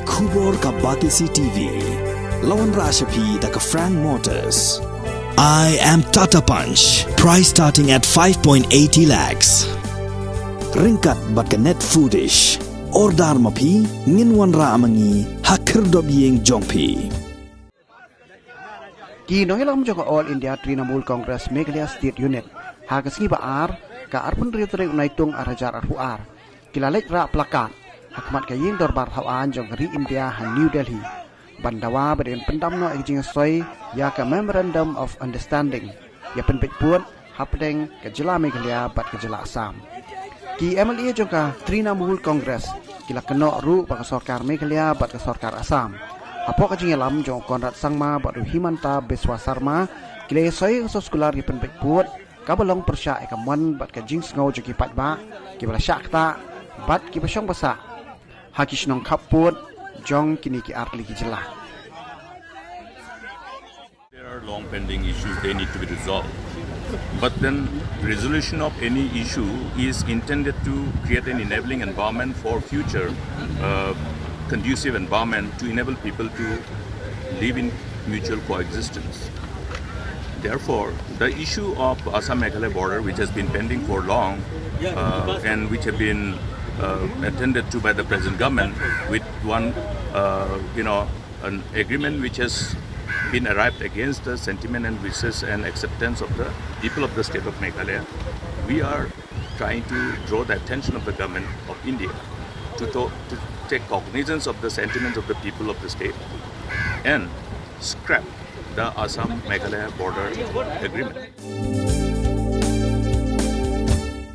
Kubor ka Batisi TV. Lawan Rashapi da ka Frank Motors. I am Tata Punch. Price starting at 5.80 lakhs. Ringkat bat ka net foodish. Ordar mapi nginwan ra amangi hakir dobyeng jongpi. Ki nongilam joko All India Trinamool Congress Meghalaya State Unit. Hagasngi baar ka arpun riutre unaitung arajar arhuar. Kilalek ra plakat. Hakmat kaying dorbar hawan jong ri India han New Delhi. Bandawa berdin Pyndam no Jingiasoi ya ka Memorandum of Understanding. Ïapynbeit puat hapdeng ke jela Meghalaya bat ke jela Assam. Ki MLA jong ka Trinamool Congress kila keno ru ba sarkar Meghalaya bat ke sarkar Assam. Apo ka jingalam jong konrat sangma bat himanta beswa sarma kila soi sekolah Ïapynbeit puat kabalong persya ekaman bat ke jingsngau jong ki patba ki bala syakta bat ki basyong basa. Hakishnong kaput jong kini ki arli ki jela. There are long pending issues, they need to be resolved. But then resolution of any issue is intended to create an enabling environment for future conducive environment to enable people to live in mutual coexistence. Therefore, the issue of Assam-Meghalaya border, which has been pending for long and which have been attended to by the present government with one, an agreement which has been arrived against the sentiment and wishes and acceptance of the people of the state of Meghalaya. We are trying to draw the attention of the government of India to take cognizance of the sentiments of the people of the state and scrap the Assam-Meghalaya border agreement.